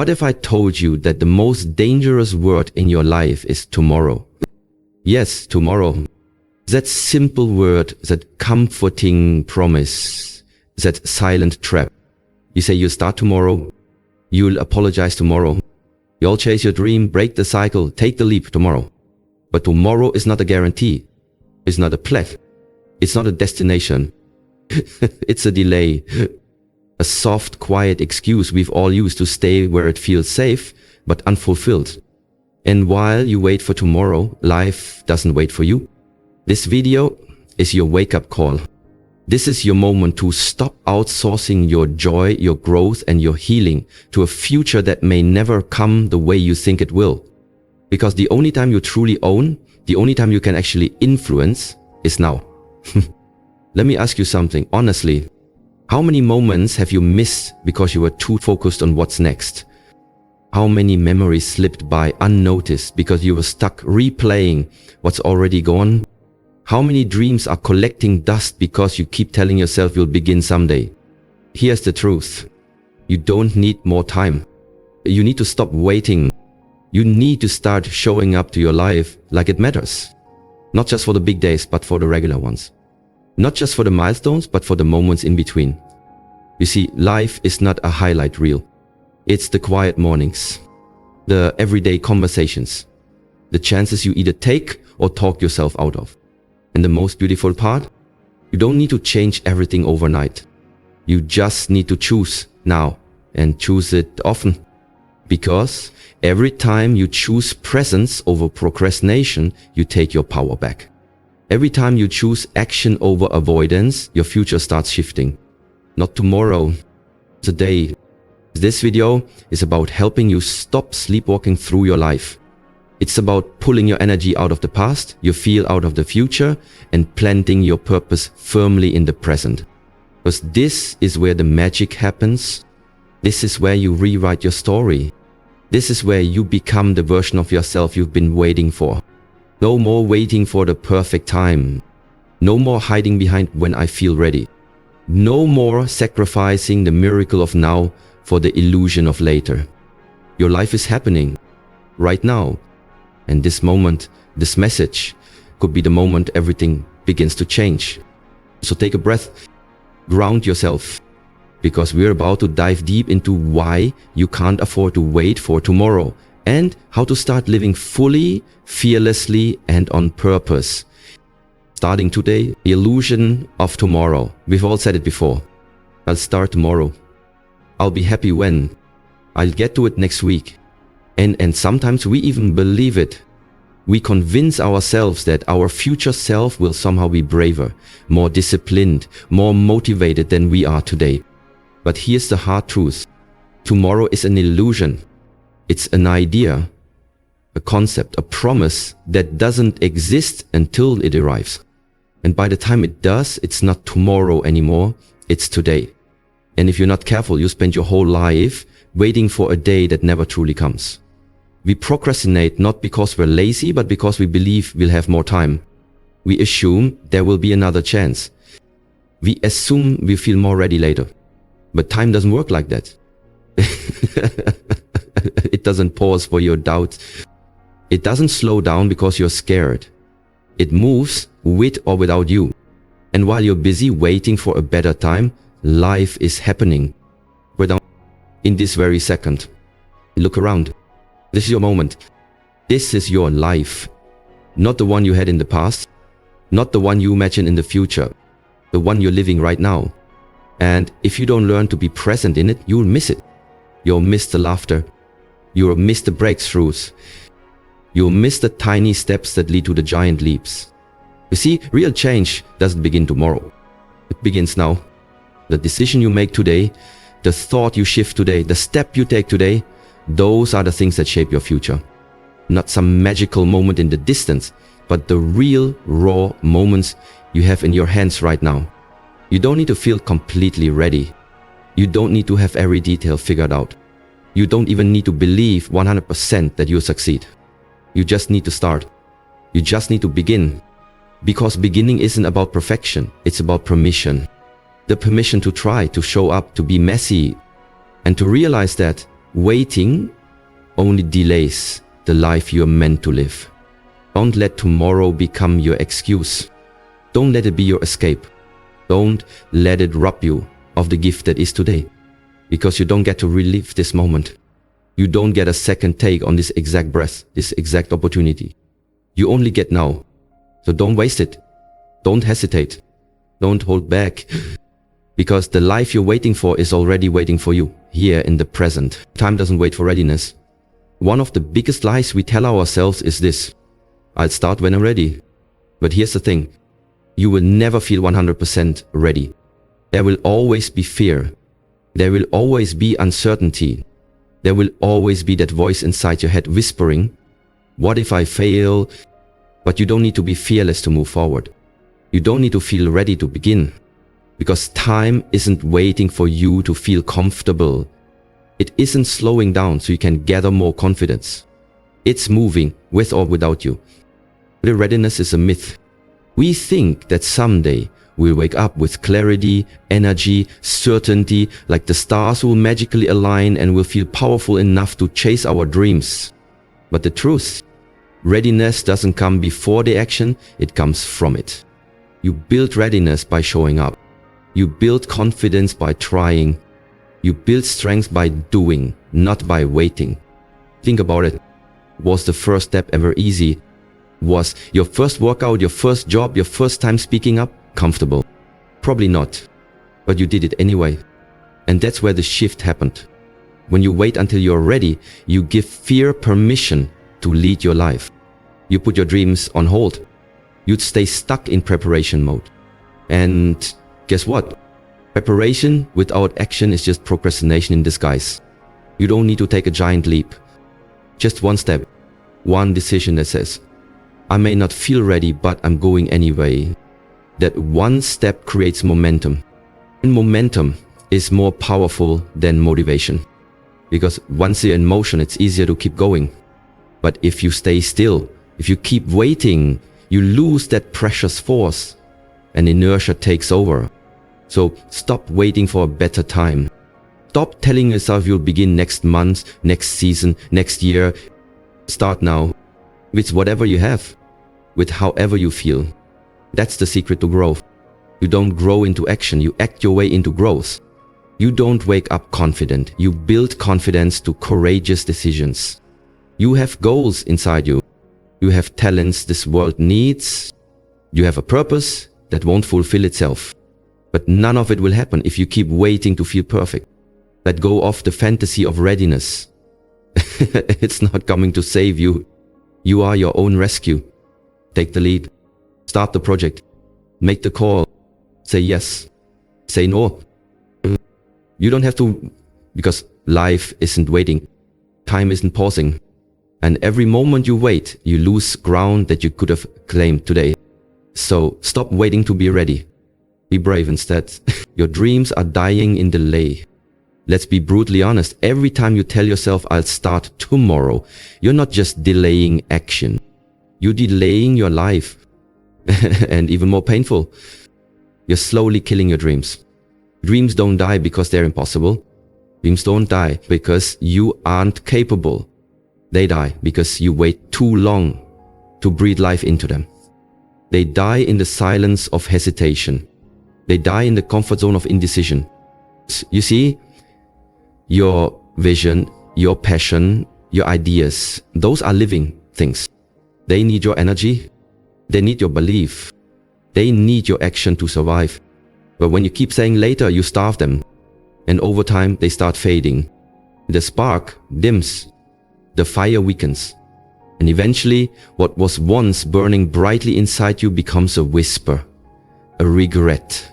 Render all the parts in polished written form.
What if I told you that the most dangerous word in your life is tomorrow? Yes, tomorrow. That simple word, that comforting promise, that silent trap. You say you start tomorrow, you'll apologize tomorrow. You'll chase your dream, break the cycle, take the leap tomorrow. But tomorrow is not a guarantee. It's not a pledge. It's not a destination. It's a delay. A soft, quiet excuse we've all used to stay where it feels safe, but unfulfilled. And while you wait for tomorrow, life doesn't wait for you. This video is your wake-up call. This is your moment to stop outsourcing your joy, your growth, and your healing to a future that may never come the way you think it will. Because the only time you truly own, the only time you can actually influence is now. Let me ask you something, honestly. How many moments have you missed because you were too focused on what's next? How many memories slipped by unnoticed because you were stuck replaying what's already gone? How many dreams are collecting dust because you keep telling yourself you'll begin someday? Here's the truth. You don't need more time. You need to stop waiting. You need to start showing up to your life like it matters. Not just for the big days, but for the regular ones. Not just for the milestones, but for the moments in between. You see, life is not a highlight reel. It's the quiet mornings, the everyday conversations, the chances you either take or talk yourself out of. And the most beautiful part, you don't need to change everything overnight. You just need to choose now and choose it often. Because every time you choose presence over procrastination, you take your power back. Every time you choose action over avoidance, your future starts shifting. Not tomorrow, today. This video is about helping you stop sleepwalking through your life. It's about pulling your energy out of the past, your feel out of the future, and planting your purpose firmly in the present. Because this is where the magic happens. This is where you rewrite your story. This is where you become the version of yourself you've been waiting for. No more waiting for the perfect time. No more hiding behind when I feel ready. No more sacrificing the miracle of now for the illusion of later. Your life is happening right now. And this moment, this message could be the moment everything begins to change. So take a breath, ground yourself, because we're about to dive deep into why you can't afford to wait for tomorrow and how to start living fully, fearlessly, and on purpose. Starting today, the illusion of tomorrow. We've all said it before. I'll start tomorrow. I'll be happy when. I'll get to it next week. And sometimes we even believe it. We convince ourselves that our future self will somehow be braver, more disciplined, more motivated than we are today. But here's the hard truth. Tomorrow is an illusion. It's an idea, a concept, a promise that doesn't exist until it arrives. And by the time it does, it's not tomorrow anymore, it's today. And if you're not careful, you spend your whole life waiting for a day that never truly comes. We procrastinate not because we're lazy, but because we believe we'll have more time. We assume there will be another chance. We assume we feel more ready later. But time doesn't work like that. It doesn't pause for your doubts. It doesn't slow down because you're scared. It moves with or without you. And while you're busy waiting for a better time, life is happening. We're down in this very second. Look around. This is your moment. This is your life. Not the one you had in the past. Not the one you imagine in the future. The one you're living right now. And if you don't learn to be present in it, you'll miss it. You'll miss the laughter. You'll miss the breakthroughs. You'll miss the tiny steps that lead to the giant leaps. You see, real change doesn't begin tomorrow. It begins now. The decision you make today, the thought you shift today, the step you take today, those are the things that shape your future. Not some magical moment in the distance, but the real, raw moments you have in your hands right now. You don't need to feel completely ready. You don't need to have every detail figured out. You don't even need to believe 100% that you'll succeed. You just need to start. You just need to begin. Because beginning isn't about perfection, it's about permission. The permission to try, to show up, to be messy, and to realize that Waiting only delays the life you're meant to live. Don't let tomorrow become your excuse. Don't let it be your escape. Don't let it rob you of the gift that is today, because you don't get to relive this moment. You don't get a second take on this exact breath, this exact opportunity. You only get now. So don't waste it. Don't hesitate. Don't hold back, because the life you're waiting for is already waiting for you here in the present. Time doesn't wait for readiness. One of the biggest lies we tell ourselves is this: I'll start when I'm ready. But here's the thing. You will never feel 100% ready. There will always be fear. There will always be uncertainty. There will always be that voice inside your head whispering, what if I fail? But you don't need to be fearless to move forward. You don't need to feel ready to begin, because time isn't waiting for you to feel comfortable. It isn't slowing down so you can gather more confidence. It's moving with or without you. The readiness is a myth. We think that someday we'll wake up with clarity, energy, certainty, like the stars will magically align and will feel powerful enough to chase our dreams. But the truth, readiness doesn't come before the action, it comes from it. You build readiness by showing up. You build confidence by trying. You build strength by doing, not by waiting. Think about it. Was the first step ever easy? Was your first workout, your first job, your first time speaking up comfortable? Probably not. But you did it anyway. And that's where the shift happened. When you wait until you're ready, you give fear permission to lead your life. You put your dreams on hold. You'd stay stuck in preparation mode. And guess what? Preparation without action is just procrastination in disguise. You don't need to take a giant leap. Just one step, one decision that says, I may not feel ready, but I'm going anyway. That one step creates momentum. And momentum is more powerful than motivation. Because once you're in motion, it's easier to keep going. But if you stay still, if you keep waiting, you lose that precious force and inertia takes over. So stop waiting for a better time. Stop telling yourself you'll begin next month, next season, next year. Start now. With whatever you have, with however you feel. That's the secret to growth. You don't grow into action, you act your way into growth. You don't wake up confident, you build confidence to courageous decisions. You have goals inside you. You have talents this world needs. You have a purpose that won't fulfill itself. But none of it will happen if you keep waiting to feel perfect. Let go of the fantasy of readiness. It's not coming to save you. You are your own rescue. Take the lead. Start the project. Make the call. Say yes. Say no. You don't have to, because life isn't waiting. Time isn't pausing. And every moment you wait, you lose ground that you could have claimed today. So stop waiting to be ready. Be brave instead. Your dreams are dying in delay. Let's be brutally honest. Every time you tell yourself, I'll start tomorrow, you're not just delaying action. You're delaying your life. And even more painful, you're slowly killing your dreams. Dreams don't die because they're impossible. Dreams don't die because you aren't capable. They die because you wait too long to breathe life into them. They die in the silence of hesitation. They die in the comfort zone of indecision. You see, your vision, your passion, your ideas, those are living things. They need your energy. They need your belief. They need your action to survive. But when you keep saying later, you starve them. And over time, they start fading. The spark dims. The fire weakens. And eventually, what was once burning brightly inside you becomes a whisper, a regret,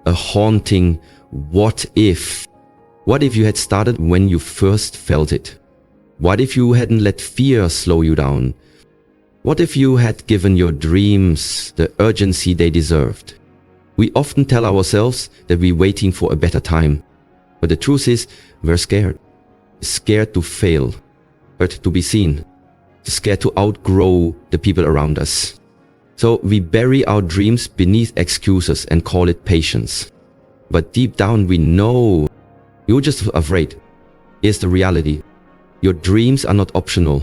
a haunting what if. What if you had started when you first felt it? What if you hadn't let fear slow you down? What if you had given your dreams the urgency they deserved? We often tell ourselves that we're waiting for a better time. But the truth is, we're scared. Scared to fail, scared to be seen, scared to outgrow the people around us. So we bury our dreams beneath excuses and call it patience. But deep down we know you're just afraid. Here's the reality. Your dreams are not optional.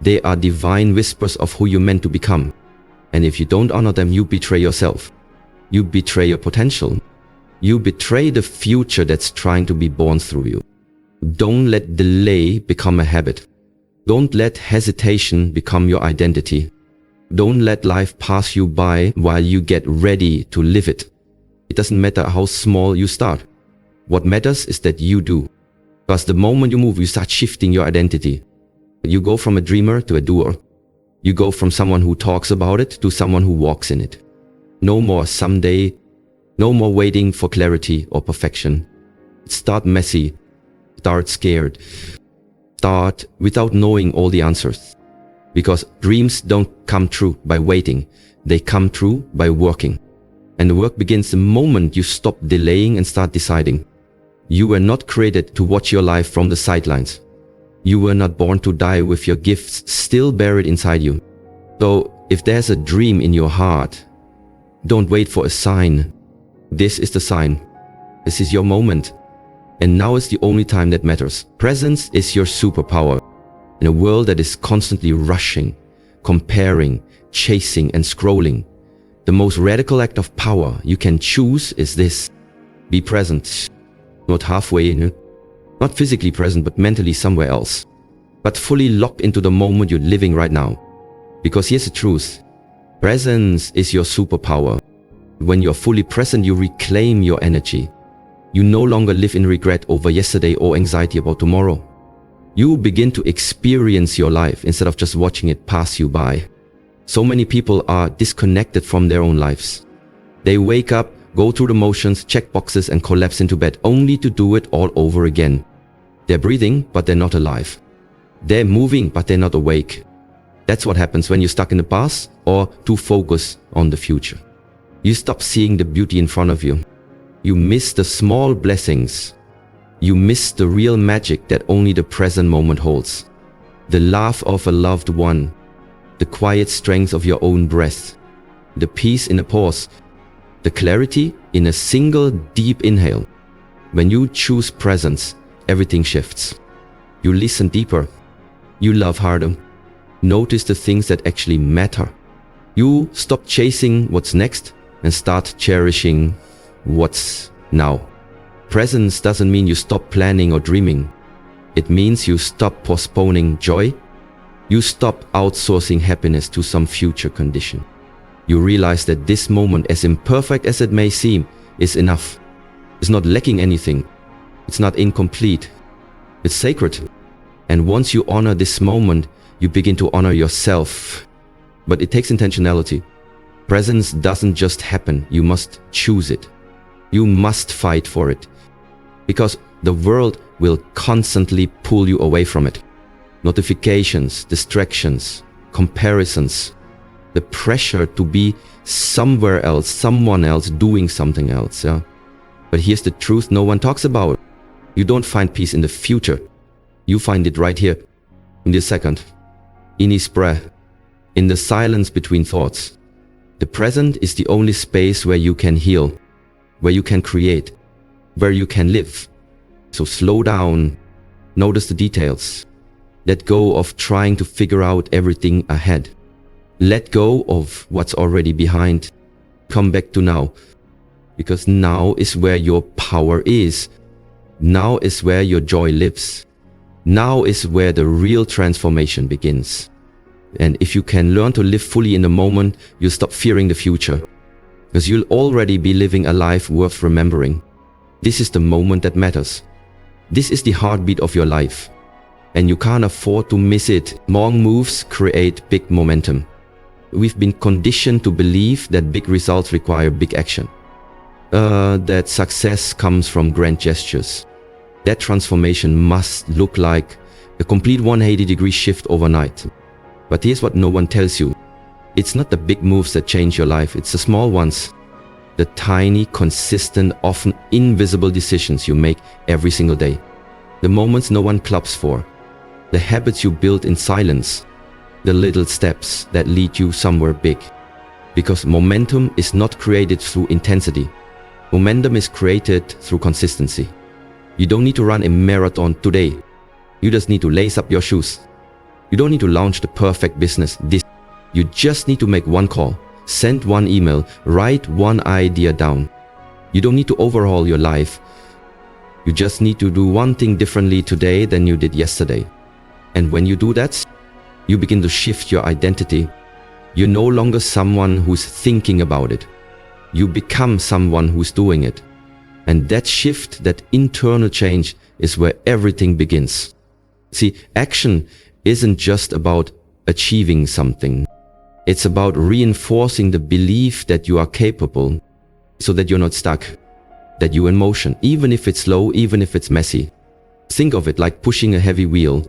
They are divine whispers of who you're meant to become. And if you don't honor them, you betray yourself. You betray your potential. You betray the future that's trying to be born through you. Don't let delay become a habit. Don't let hesitation become your identity. Don't let life pass you by while you get ready to live it. It doesn't matter how small you start. What matters is that you do. Because the moment you move, you start shifting your identity. You go from a dreamer to a doer. You go from someone who talks about it to someone who walks in it. No more someday. No more waiting for clarity or perfection. Start messy. Start scared. Start without knowing all the answers. Because dreams don't come true by waiting. They come true by working. And the work begins the moment you stop delaying and start deciding. You were not created to watch your life from the sidelines. You were not born to die with your gifts still buried inside you. So if there's a dream in your heart, don't wait for a sign. This is the sign. This is your moment. And now is the only time that matters. Presence is your superpower. In a world that is constantly rushing, comparing, chasing and scrolling, the most radical act of power you can choose is this. Be present. Not halfway in it. Not physically present, but mentally somewhere else. But fully locked into the moment you're living right now. Because here's the truth. Presence is your superpower. When you're fully present, you reclaim your energy. You no longer live in regret over yesterday or anxiety about tomorrow. You begin to experience your life instead of just watching it pass you by. So many people are disconnected from their own lives. They wake up, go through the motions, check boxes and collapse into bed only to do it all over again. They're breathing, but they're not alive. They're moving, but they're not awake. That's what happens when you're stuck in the past or too focused on the future. You stop seeing the beauty in front of you. You miss the small blessings. You miss the real magic that only the present moment holds. The laugh of a loved one. The quiet strength of your own breath. The peace in a pause. The clarity in a single deep inhale. When you choose presence, everything shifts. You listen deeper. You love harder. Notice the things that actually matter. You stop chasing what's next and start cherishing what's now. Presence doesn't mean you stop planning or dreaming. It means you stop postponing joy. You stop outsourcing happiness to some future condition. You realize that this moment, as imperfect as it may seem, is enough. It's not lacking anything. It's not incomplete. It's sacred. And once you honor this moment, you begin to honor yourself. But it takes intentionality. Presence doesn't just happen. You must choose it. You must fight for it. Because the world will constantly pull you away from it. Notifications, distractions, comparisons, the pressure to be somewhere else, someone else doing something else. Yeah? But here's the truth no one talks about. You don't find peace in the future. You find it right here, in this second, in each breath, in the silence between thoughts. The present is the only space where you can heal, where you can create, where you can live. So slow down, notice the details. Let go of trying to figure out everything ahead. Let go of what's already behind. Come back to now. Because now is where your power is. Now is where your joy lives. Now is where the real transformation begins. And if you can learn to live fully in the moment, you'll stop fearing the future. Because you'll already be living a life worth remembering. This is the moment that matters. This is the heartbeat of your life. And you can't afford to miss it. Small moves create big momentum. We've been conditioned to believe that big results require big action. That success comes from grand gestures. That transformation must look like a complete 180-degree shift overnight. But here's what no one tells you. It's not the big moves that change your life, it's the small ones. The tiny, consistent, often invisible decisions you make every single day. The moments no one claps for. The habits you build in silence. The little steps that lead you somewhere big. Because momentum is not created through intensity. Momentum is created through consistency. You don't need to run a marathon today. You just need to lace up your shoes. You don't need to launch the perfect business this. You just need to make one call, send one email, write one idea down. You don't need to overhaul your life. You just need to do one thing differently today than you did yesterday. And when you do that, you begin to shift your identity. You're no longer someone who's thinking about it. You become someone who's doing it. And that shift, that internal change, is where everything begins. See, action isn't just about achieving something. It's about reinforcing the belief that you are capable, so that you're not stuck, that you're in motion, even if it's slow, even if it's messy. Think of it like pushing a heavy wheel.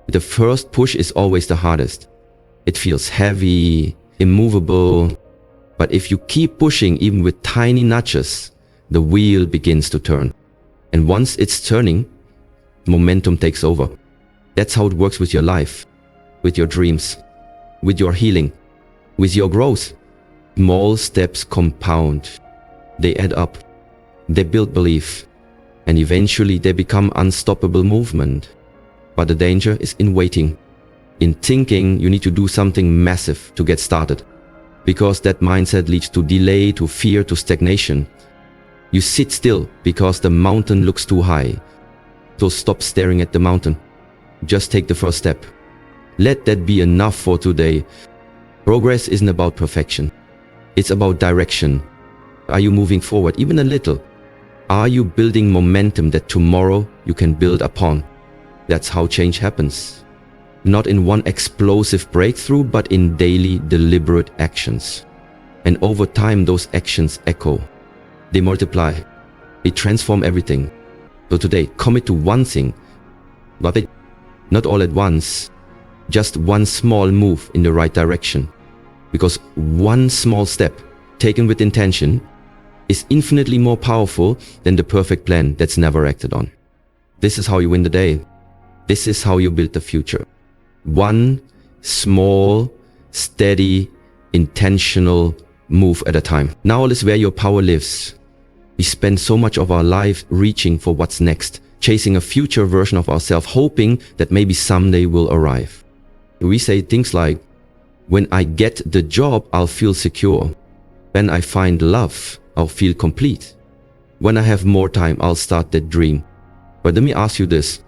The first push is always the hardest. It feels heavy, immovable. But if you keep pushing, even with tiny nudges, the wheel begins to turn. And once it's turning, momentum takes over. That's how it works with your life, with your dreams, with your healing, with your growth. Small steps compound. They add up. They build belief. And eventually they become unstoppable movement. But the danger is in waiting. In thinking you need to do something massive to get started. Because that mindset leads to delay, to fear, to stagnation. You sit still because the mountain looks too high. So stop staring at the mountain. Just take the first step. Let that be enough for today. Progress isn't about perfection. It's about direction. Are you moving forward even a little? Are you building momentum that tomorrow you can build upon? That's how change happens. Not in one explosive breakthrough, but in daily deliberate actions. And over time those actions echo. They multiply. They transform everything. So today, commit to one thing. But not all at once. Just one small move in the right direction. Because one small step taken with intention is infinitely more powerful than the perfect plan that's never acted on. This is how you win the day. This is how you build the future. One small, steady, intentional move at a time. Now is where your power lives. We spend so much of our life reaching for what's next, chasing a future version of ourselves, hoping that maybe someday will arrive. We say things like, when I get the job, I'll feel secure. When I find love, I'll feel complete. When I have more time, I'll start that dream. But let me ask you this.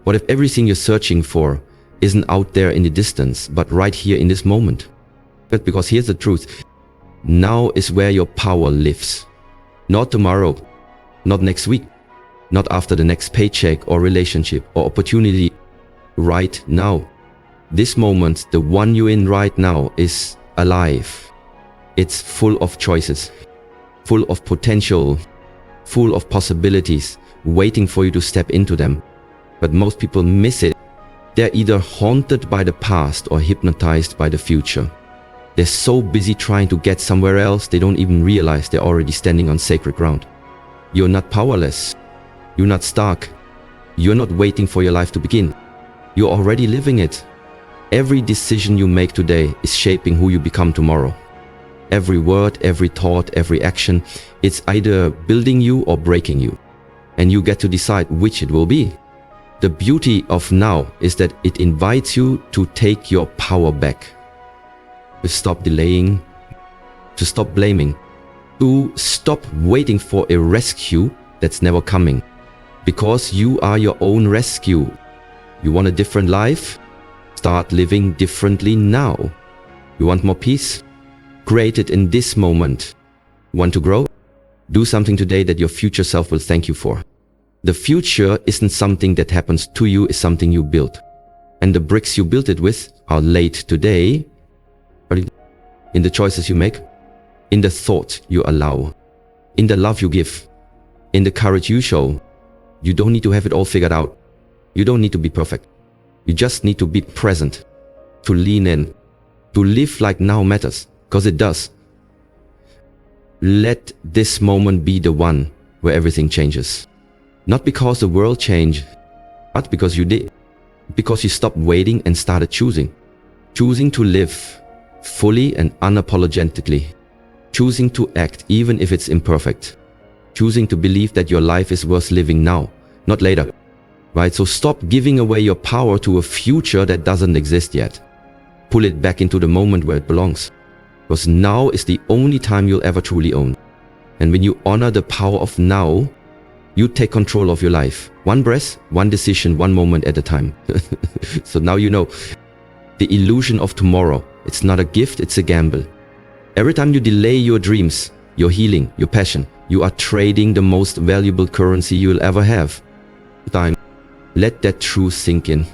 What if everything you're searching for isn't out there in the distance, but right here in this moment? But because here's the truth. Now is where your power lives. Not tomorrow, not next week, not after the next paycheck or relationship or opportunity. Right now. This moment, the one you're in right now, is alive. It's full of choices, full of potential, full of possibilities, waiting for you to step into them. But most people miss it. They're either haunted by the past or hypnotized by the future. They're so busy trying to get somewhere else, they don't even realize they're already standing on sacred ground. You're not powerless. You're not stuck. You're not waiting for your life to begin. You're already living it. Every decision you make today is shaping who you become tomorrow. Every word, every thought, every action, it's either building you or breaking you. And you get to decide which it will be. The beauty of now is that it invites you to take your power back. To stop delaying, to stop blaming, to stop waiting for a rescue that's never coming. Because you are your own rescue. You want a different life? Start living differently now. You want more peace? Create it in this moment. Want to grow? Do something today that your future self will thank you for. The future isn't something that happens to you, it's something you build. And the bricks you built it with are laid today in the choices you make, in the thought you allow, in the love you give, in the courage you show. You don't need to have it all figured out. You don't need to be perfect. You just need to be present, to lean in, to live like now matters, because it does. Let this moment be the one where everything changes. Not because the world changed, but because you did. Because you stopped waiting and started choosing. Choosing to live fully and unapologetically. Choosing to act even if it's imperfect. choosing to believe that your life is worth living now, not later. Right? So stop giving away your power to a future that doesn't exist yet. Pull it back into the moment where it belongs. Because now is the only time you'll ever truly own. And when you honor the power of now, you take control of your life. One breath, one decision, one moment at a time. So now you know. The illusion of tomorrow. It's not a gift, it's a gamble. Every time you delay your dreams, your healing, your passion, you are trading the most valuable currency you'll ever have. Time. Let that truth sink in.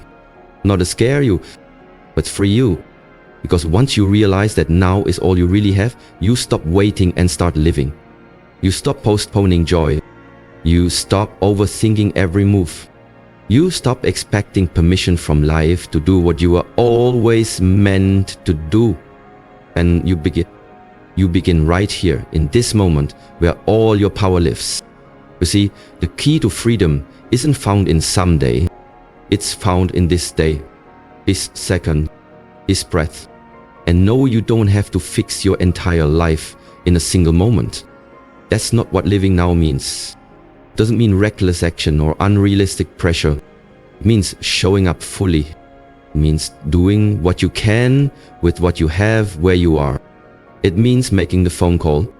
Not to scare you, but free you. Because once you realize that now is all you really have, you stop waiting and start living. You stop postponing joy. You stop overthinking every move. You stop expecting permission from life to do what you are always meant to do. And you begin right here in this moment where all your power lives. You see, the key to freedom isn't found in someday. It's found in this day, this second, this breath. And know you don't have to fix your entire life in a single moment. That's not what living now means. It doesn't mean reckless action or unrealistic pressure. It means showing up fully. It means doing what you can with what you have where you are. It means making the phone call,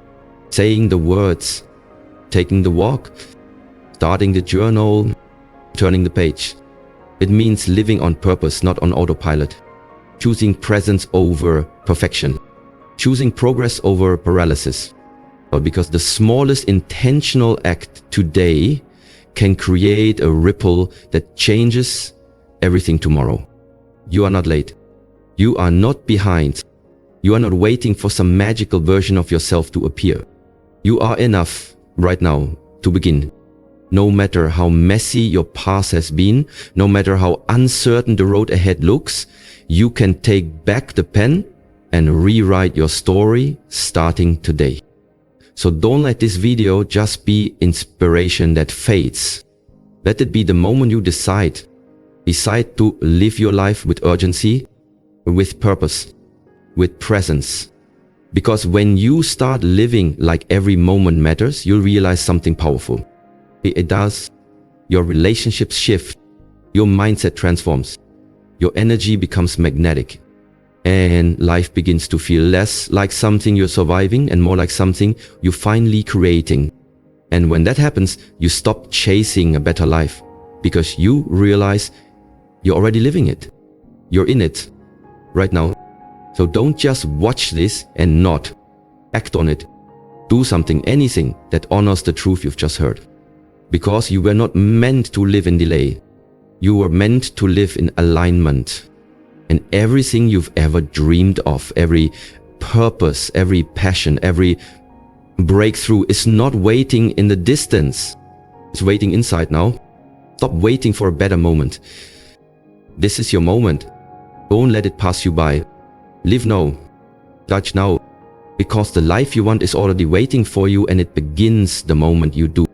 saying the words, taking the walk, starting the journal, turning the page. It means living on purpose, not on autopilot. Choosing presence over perfection. Choosing progress over paralysis. Because the smallest intentional act today can create a ripple that changes everything tomorrow. You are not late. You are not behind. You are not waiting for some magical version of yourself to appear. You are enough right now to begin. No matter how messy your past has been, no matter how uncertain the road ahead looks, you can take back the pen and rewrite your story starting today. So don't let this video just be inspiration that fades. Let it be the moment you decide to live your life with urgency, with purpose, with presence. Because when you start living like every moment matters, you'll realize something powerful. It does. Your relationships shift. Your mindset transforms. Your energy becomes magnetic. And life begins to feel less like something you're surviving and more like something you're finally creating. And when that happens, you stop chasing a better life because you realize you're already living it. You're in it right now. So don't just watch this and not act on it. Do something, anything that honors the truth you've just heard. Because you were not meant to live in delay. You were meant to live in alignment. And everything you've ever dreamed of, every purpose, every passion, every breakthrough is not waiting in the distance. It's waiting inside now. Stop waiting for a better moment. This is your moment. Don't let it pass you by. Live now. Judge now. Because the life you want is already waiting for you and it begins the moment you do.